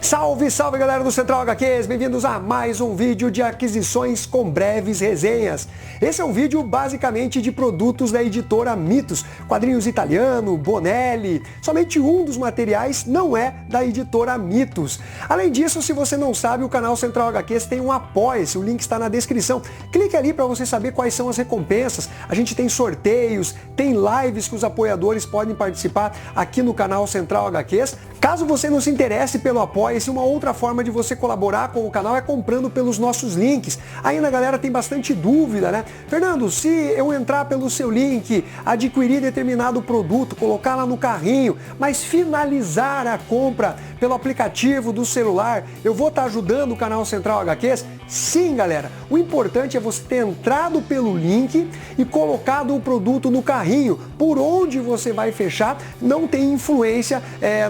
Salve, salve galera do Central HQs, bem-vindos a mais um vídeo de aquisições com breves resenhas. Esse é um vídeo basicamente de produtos da editora Mitos, quadrinhos italiano, Bonelli. Somente um dos materiais não é da editora Mitos. Além disso, se você não sabe, o canal Central HQs tem um Apoia-se, o link está na descrição. Clique ali para você saber quais são as recompensas. A gente tem sorteios, tem lives que os apoiadores podem participar aqui no canal Central HQs. Caso você não se interesse pelo Apoia-se, uma outra forma de você colaborar com o canal é comprando pelos nossos links. Ainda, galera, tem bastante dúvida, né? Fernando, se eu entrar pelo seu link, adquirir determinado produto, colocar lá no carrinho, mas finalizar a compra pelo aplicativo do celular, eu vou estar ajudando o canal Central HQs? Sim, galera. O importante é você ter entrado pelo link e colocado o produto no carrinho. Por onde você vai fechar não tem influência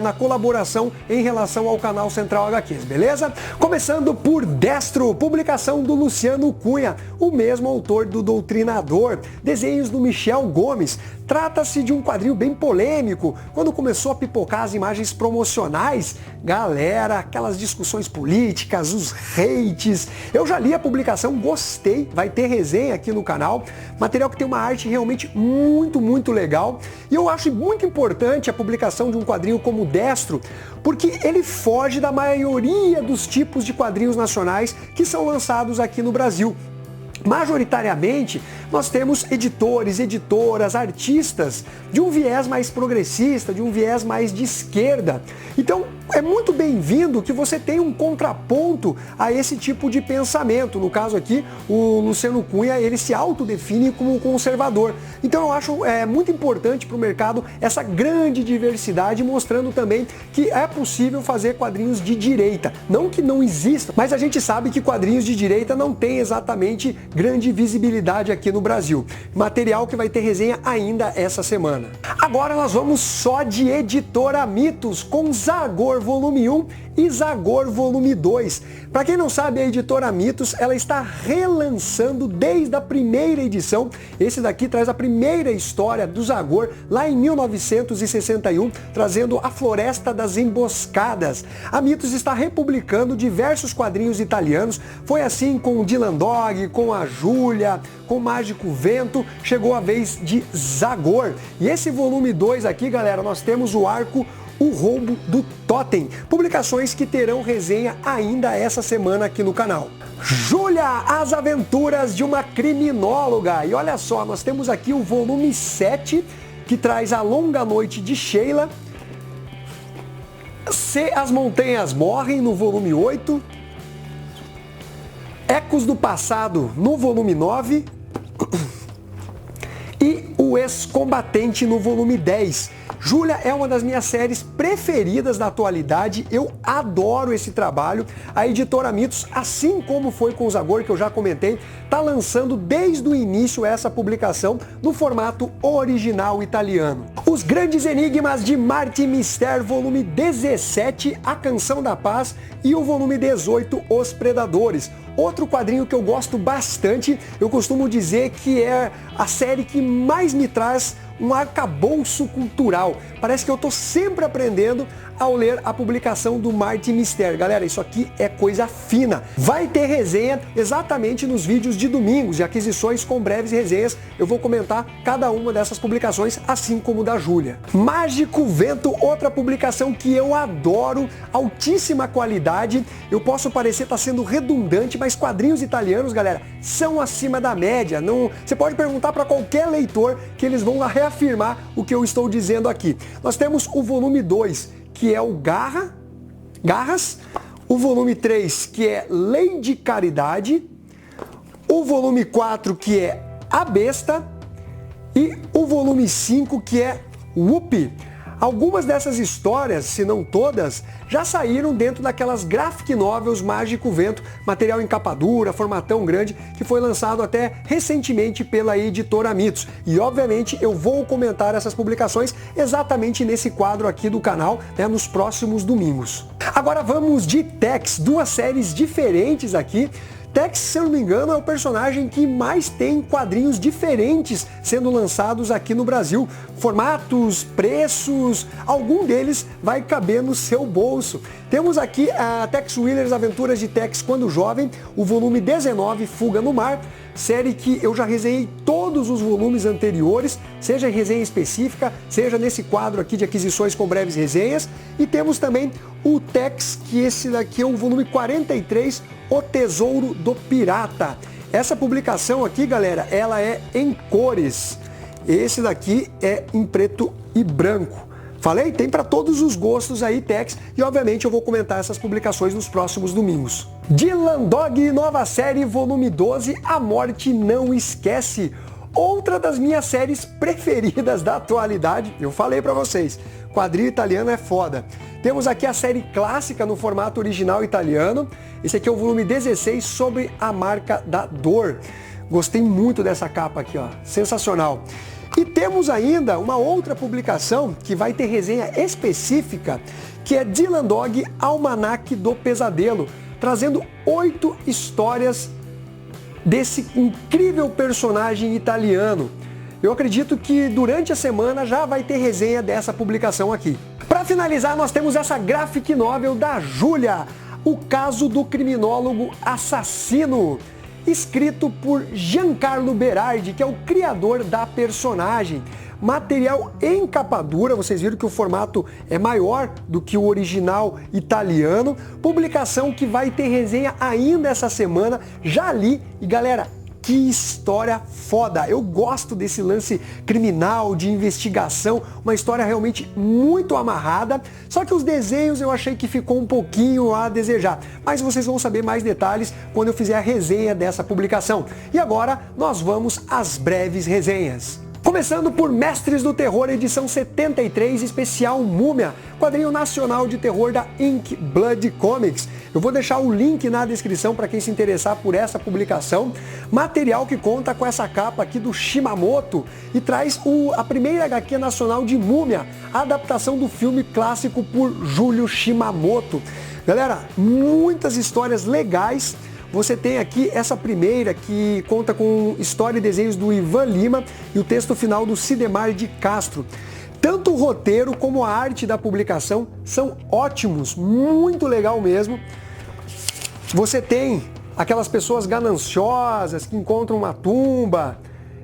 na colaboração em relação ao canal Central HQs, beleza? Começando por Destro, publicação do Luciano Cunha, o mesmo autor do Doutrinador, desenhos do Michel Gomes. Trata-se de um quadrinho bem polêmico. Quando começou a pipocar as imagens promocionais, galera, aquelas discussões políticas, os hates. Eu já li a publicação, gostei, vai ter resenha aqui no canal. Material que tem uma arte realmente muito legal. E eu acho muito importante a publicação de um quadrinho como Destro, porque ele foge da maioria dos tipos de quadrinhos nacionais que são lançados aqui no Brasil. Majoritariamente, nós temos editores, editoras, artistas de um viés mais progressista, de um viés mais de esquerda. Então, é muito bem-vindo que você tenha um contraponto a esse tipo de pensamento. No caso aqui, o Luciano Cunha, ele se autodefine como conservador. Então, eu acho muito importante para o mercado essa grande diversidade, mostrando também que é possível fazer quadrinhos de direita. Não que não exista, mas a gente sabe que quadrinhos de direita não tem exatamente grande visibilidade aqui no Brasil. Material que vai ter resenha ainda essa semana. Agora nós vamos só de editora Mitos com Zagor Volume 1 e Zagor Volume 2. Para quem não sabe, a editora Mitos, ela está relançando desde a primeira edição. Esse daqui traz a primeira história do Zagor lá em 1961, trazendo a Floresta das Emboscadas. A Mitos está republicando diversos quadrinhos italianos. Foi assim com o Dylan Dog, com a Júlia, com o Mágico Vento, chegou a vez de Zagor. E esse volume 2 aqui, galera, nós temos o arco O Roubo do Totem. Publicações que terão resenha ainda essa semana aqui no canal. Júlia, as aventuras de uma criminóloga. E olha só, nós temos aqui o volume 7, que traz A Longa Noite de Sheila. Se as Montanhas Morrem, no volume 8. Ecos do Passado, no volume 9. E O Ex-Combatente, no volume 10. Júlia é uma das minhas séries preferidas da atualidade, eu adoro esse trabalho. A editora Mitos, assim como foi com o Zagor, que eu já comentei, está lançando desde o início essa publicação no formato original italiano. Os Grandes Enigmas de Martin Mister, volume 17, A Canção da Paz, e o volume 18, Os Predadores. Outro quadrinho que eu gosto bastante, eu costumo dizer que é a série que mais me traz um arcabouço cultural. Parece que eu estou sempre aprendendo ao ler a publicação do Martin Mister. Galera, isso aqui é coisa fina. Vai ter resenha exatamente nos vídeos de domingos, de aquisições com breves resenhas. Eu vou comentar cada uma dessas publicações, assim como da Júlia. Mágico Vento, outra publicação que eu adoro, altíssima qualidade. Eu posso parecer estar sendo redundante, mas quadrinhos italianos, galera, são acima da média. Não, você pode perguntar para qualquer leitor que eles vão reafirmar o que eu estou dizendo aqui. Nós temos o volume 2, que é o Garras, o volume 3, que é Lei de Caridade, o volume 4, que é A Besta, e o volume 5, que é Whoopee. Algumas dessas histórias, se não todas, já saíram dentro daquelas graphic novels Mágico Vento, material em capa dura, formatão grande, que foi lançado até recentemente pela editora Mitos. E obviamente eu vou comentar essas publicações exatamente nesse quadro aqui do canal, né, nos próximos domingos. Agora vamos de Tex, duas séries diferentes aqui. Tex, se eu não me engano, é o personagem que mais tem quadrinhos diferentes sendo lançados aqui no Brasil. Formatos, preços, algum deles vai caber no seu bolso. Temos aqui a Tex Wille's Aventuras de Tex quando jovem, o volume 19, Fuga no Mar, série que eu já resenhei todos os volumes anteriores, seja em resenha específica, seja nesse quadro aqui de aquisições com breves resenhas. E temos também o Tex, que esse daqui é o volume 43, O Tesouro do Pirata. Essa publicação aqui, galera, ela é em cores. Esse daqui é em preto e branco. Falei? Tem para todos os gostos aí, Tex, e obviamente eu vou comentar essas publicações nos próximos domingos. Dylan Dog, nova série, volume 12, A Morte Não Esquece. Outra das minhas séries preferidas da atualidade, eu falei para vocês, quadrinho italiano é foda. Temos aqui a série clássica no formato original italiano, esse aqui é o volume 16, Sobre a Marca da Dor. Gostei muito dessa capa aqui, ó, sensacional. E temos ainda uma outra publicação que vai ter resenha específica, que é Dylan Dog, Almanaque do Pesadelo, trazendo 8 histórias desse incrível personagem italiano. Eu acredito que durante a semana já vai ter resenha dessa publicação aqui. Para finalizar, nós temos essa graphic novel da Júlia, O Caso do Criminólogo Assassino, escrito por Giancarlo Berardi, que é o criador da personagem. Material em capa dura, vocês viram que o formato é maior do que o original italiano. Publicação que vai ter resenha ainda essa semana. Já li e, galera, que história foda! Eu gosto desse lance criminal, de investigação, uma história realmente muito amarrada, só que os desenhos eu achei que ficou um pouquinho a desejar, mas vocês vão saber mais detalhes quando eu fizer a resenha dessa publicação. E agora nós vamos às breves resenhas. Começando por Mestres do Terror, edição 73, especial Múmia, quadrinho nacional de terror da Ink Blood Comics. Eu vou deixar o link na descrição para quem se interessar por essa publicação. Material que conta com essa capa aqui do Shimamoto e traz a primeira HQ nacional de Múmia, a adaptação do filme clássico por Júlio Shimamoto. Galera, muitas histórias legais. Você tem aqui essa primeira que conta com história e desenhos do Ivan Lima e o texto final do Cidemar de Castro. Tanto o roteiro como a arte da publicação são ótimos, muito legal mesmo. Você tem aquelas pessoas gananciosas que encontram uma tumba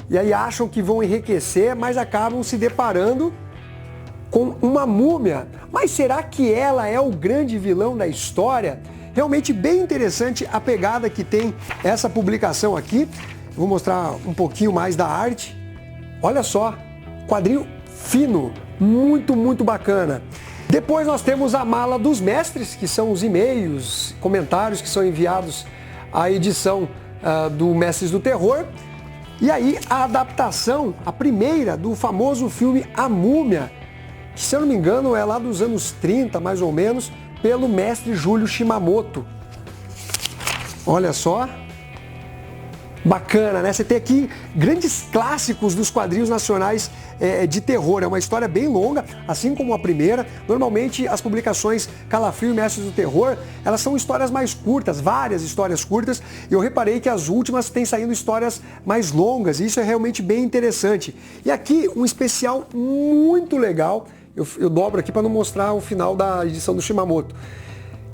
e aí acham que vão enriquecer, mas acabam se deparando com uma múmia. Mas será que ela é o grande vilão da história? Realmente bem interessante a pegada que tem essa publicação aqui. Vou mostrar um pouquinho mais da arte. Olha só, quadrinho fino, muito bacana. Depois nós temos a Mala dos Mestres, que são os e-mails, comentários que são enviados à edição do Mestres do Terror. E aí a adaptação, a primeira do famoso filme A Múmia, que se eu não me engano é lá dos anos 30 mais ou menos, pelo mestre Júlio Shimamoto. Olha só. Bacana, né? Você tem aqui grandes clássicos dos quadrinhos nacionais de terror. É uma história bem longa, assim como a primeira. Normalmente as publicações Calafrio e Mestres do Terror, elas são histórias mais curtas, várias histórias curtas. E eu reparei que as últimas têm saído histórias mais longas. E isso é realmente bem interessante. E aqui um especial muito legal. Eu dobro aqui para não mostrar o final da edição do Shimamoto.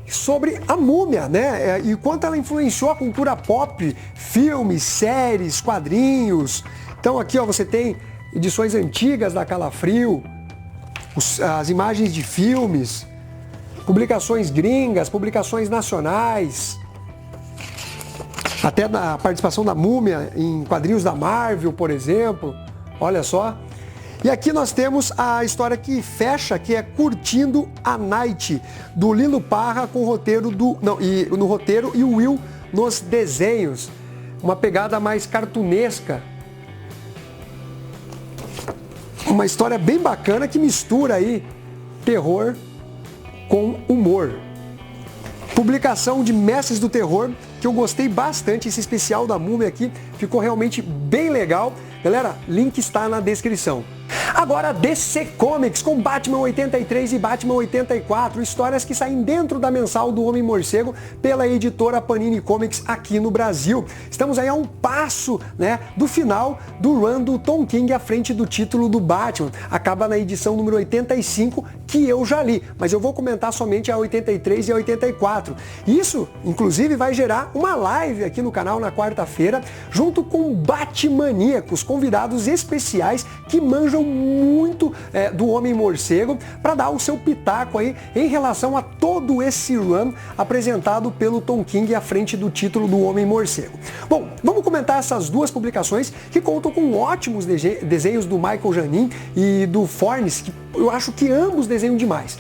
Sobre a múmia, né? E quanto ela influenciou a cultura pop, filmes, séries, quadrinhos. Então aqui, ó, você tem edições antigas da Calafrio, as imagens de filmes, publicações gringas, publicações nacionais, até da participação da múmia em quadrinhos da Marvel, por exemplo. Olha só. E aqui nós temos a história que fecha, que é Curtindo a Night, do Lilo Parra com o roteiro no roteiro e o Will nos desenhos. Uma pegada mais cartunesca. Uma história bem bacana que mistura aí terror com humor. Publicação de Mestres do Terror, que eu gostei bastante, esse especial da Múmia aqui, ficou realmente bem legal. Galera, link está na descrição. Agora DC Comics com Batman 83 e Batman 84, histórias que saem dentro da mensal do Homem-Morcego pela editora Panini Comics aqui no Brasil. Estamos aí a um passo, né, do final do run do Tom King à frente do título do Batman. Acaba na edição número 85, que eu já li, mas eu vou comentar somente a 83 e a 84. Isso, inclusive, vai gerar uma live aqui no canal na quarta-feira, junto com Batmaníacos, convidados especiais que manjam muito do Homem-Morcego, para dar o seu pitaco aí em relação a todo esse run apresentado pelo Tom King à frente do título do Homem-Morcego. Bom, vamos comentar essas duas publicações que contam com ótimos desenhos do Michael Janin e do Fornes, que eu acho que ambos desenham demais.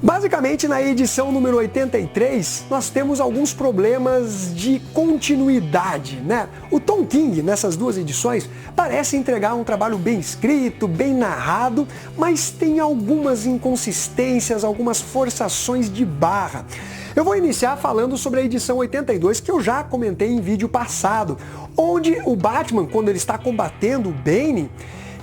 Basicamente, na edição número 83, nós temos alguns problemas de continuidade, né? O Tom King, nessas duas edições, parece entregar um trabalho bem escrito, bem narrado, mas tem algumas inconsistências, algumas forçações de barra. Eu vou iniciar falando sobre a edição 82, que eu já comentei em vídeo passado, onde o Batman, quando ele está combatendo o Bane,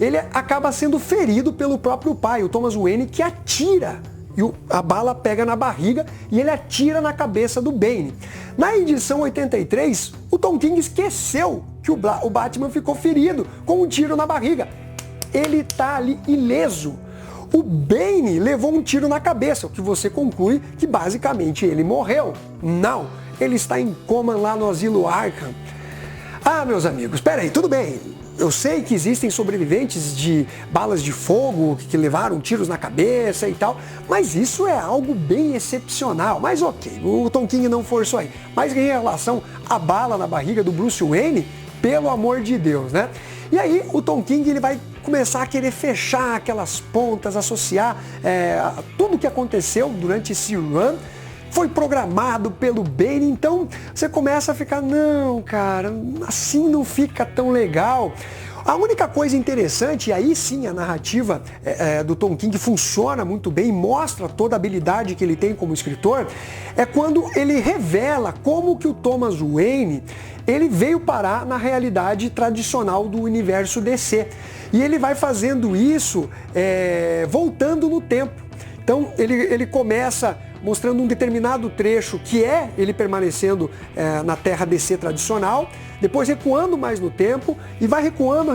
ele acaba sendo ferido pelo próprio pai, o Thomas Wayne, que atira. E a bala pega na barriga e ele atira na cabeça do Bane. Na edição 83, o Tom King esqueceu que o Batman ficou ferido com um tiro na barriga. Ele tá ali ileso. O Bane levou um tiro na cabeça, o que você conclui que basicamente ele morreu. Não, ele está em coma lá no asilo Arkham. Ah, meus amigos, peraí, tudo bem. Eu sei que existem sobreviventes de balas de fogo que levaram tiros na cabeça e tal, mas isso é algo bem excepcional. Mas ok, o Tom King não forçou aí. Mas em relação à bala na barriga do Bruce Wayne, pelo amor de Deus, né? E aí o Tom King ele vai começar a querer fechar aquelas pontas, associar tudo o que aconteceu durante esse run. Foi programado pelo Bane, então você começa a ficar, não, cara, assim não fica tão legal. A única coisa interessante, e aí sim a narrativa do Tom King funciona muito bem, mostra toda a habilidade que ele tem como escritor, é quando ele revela como que o Thomas Wayne ele veio parar na realidade tradicional do universo DC. E ele vai fazendo isso voltando no tempo. Então ele começa mostrando um determinado trecho que é ele permanecendo na Terra DC tradicional, depois recuando mais no tempo e vai recuando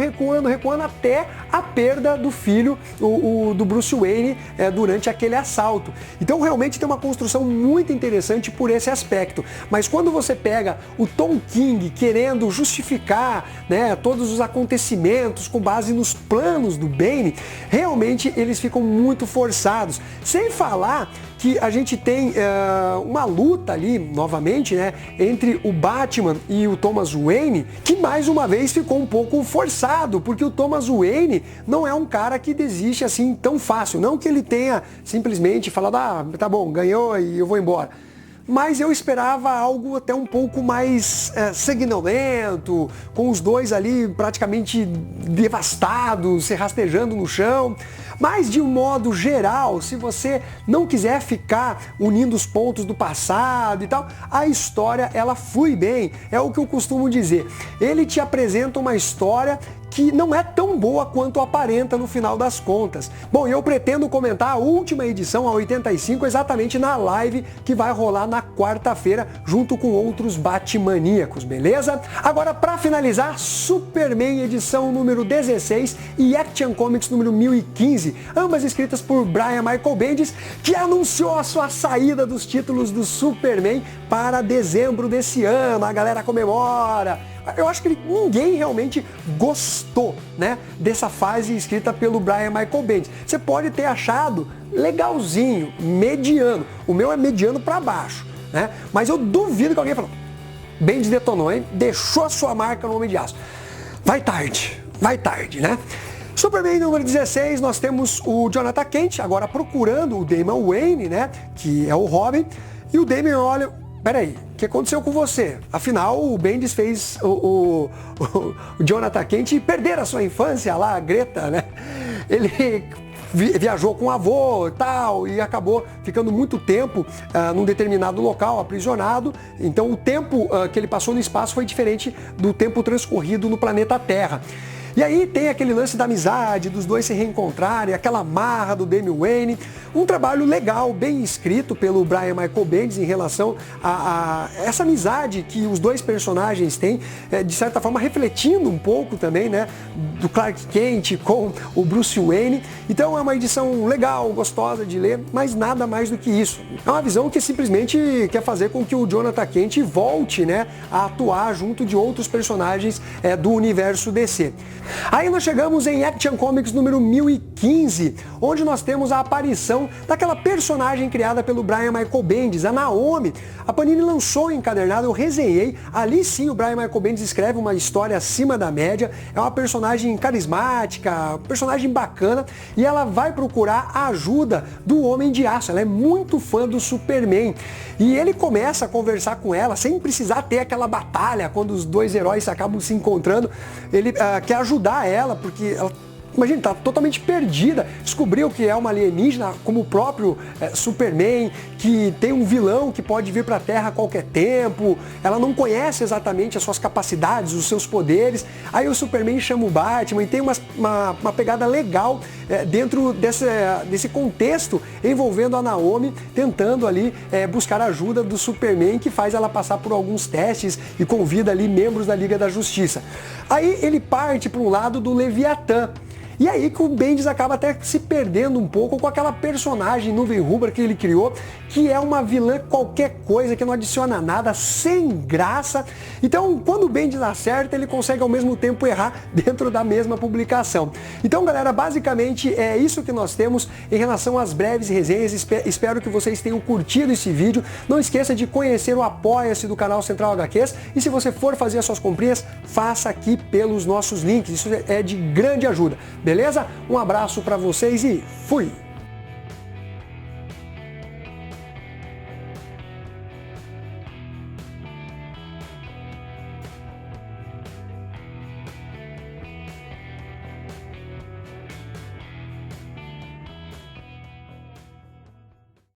até a perda do filho, do Bruce Wayne, durante aquele assalto. Então realmente tem uma construção muito interessante por esse aspecto. Mas quando você pega o Tom King querendo justificar, né, todos os acontecimentos com base nos planos do Bane, realmente eles ficam muito forçados. Sem falar que a gente tem uma luta ali, novamente, né, entre o Batman e o Thomas Wayne, que mais uma vez ficou um pouco forçado, porque o Thomas Wayne não é um cara que desiste assim tão fácil. Não que ele tenha simplesmente falado, ah, tá bom, ganhou e eu vou embora. Mas eu esperava algo até um pouco mais sanguinolento, com os dois ali praticamente devastados, se rastejando no chão. Mas de um modo geral, se você não quiser ficar unindo os pontos do passado e tal, a história ela flui bem, é o que eu costumo dizer. Ele te apresenta uma história que não é tão boa quanto aparenta no final das contas. Bom, eu pretendo comentar a última edição, a 85, exatamente na live que vai rolar na quarta-feira, junto com outros Batmaníacos, beleza? Agora, para finalizar, Superman edição número 16 e Action Comics número 1015, ambas escritas por Brian Michael Bendis, que anunciou a sua saída dos títulos do Superman para dezembro desse ano. A galera comemora. Eu acho que ninguém realmente gostou, né, dessa fase escrita pelo Brian Michael Bendis. Você pode ter achado legalzinho, mediano. O meu é mediano para baixo, né? Mas eu duvido que alguém falou, Bendis detonou, hein? Deixou a sua marca no Homem de Aço. Vai tarde, né? Superman número 16, nós temos o Jonathan Kent, agora procurando o Damian Wayne, né, que é o Robin. E o Damian olha, peraí, o que aconteceu com você? Afinal, o Bendis fez o Jonathan Kent perder a sua infância lá, a Greta, né? Ele viajou com o avô e tal, e acabou ficando muito tempo num determinado local, aprisionado. Então o tempo que ele passou no espaço foi diferente do tempo transcorrido no planeta Terra. E aí tem aquele lance da amizade, dos dois se reencontrarem, aquela marra do Damian Wayne. Um trabalho legal, bem escrito pelo Brian Michael Bendis em relação a essa amizade que os dois personagens têm, de certa forma refletindo um pouco também, né, do Clark Kent com o Bruce Wayne. Então é uma edição legal, gostosa de ler, mas nada mais do que isso. É uma visão que simplesmente quer fazer com que o Jonathan Kent volte, né, a atuar junto de outros personagens do universo DC. Aí nós chegamos em Action Comics número 1015, onde nós temos a aparição daquela personagem criada pelo Brian Michael Bendis, a Naomi. A Panini lançou o encadernado, eu resenhei. Ali sim o Brian Michael Bendis escreve uma história acima da média. É uma personagem carismática, personagem bacana, e ela vai procurar a ajuda do Homem de Aço. Ela é muito fã do Superman. E ele começa a conversar com ela sem precisar ter aquela batalha quando os dois heróis acabam se encontrando. Ele quer ajudar ela porque ela, imagina, tá totalmente perdida, descobriu que é uma alienígena, como o próprio Superman, que tem um vilão que pode vir para a Terra a qualquer tempo, ela não conhece exatamente as suas capacidades, os seus poderes. Aí o Superman chama o Batman e tem uma pegada legal dentro desse contexto, envolvendo a Naomi, tentando ali buscar a ajuda do Superman, que faz ela passar por alguns testes e convida ali membros da Liga da Justiça. Aí ele parte para um lado do Leviatã. E aí que o Bendis acaba até se perdendo um pouco com aquela personagem Nuvem Rubra que ele criou, que é uma vilã qualquer coisa, que não adiciona nada, sem graça. Então, quando o Bendis acerta, ele consegue ao mesmo tempo errar dentro da mesma publicação. Então, galera, basicamente é isso que nós temos em relação às breves resenhas. Espero que vocês tenham curtido esse vídeo. Não esqueça de conhecer o Apoia-se do canal Central HQs. E se você for fazer as suas comprinhas, faça aqui pelos nossos links. Isso é de grande ajuda. Beleza? Um abraço para vocês e fui!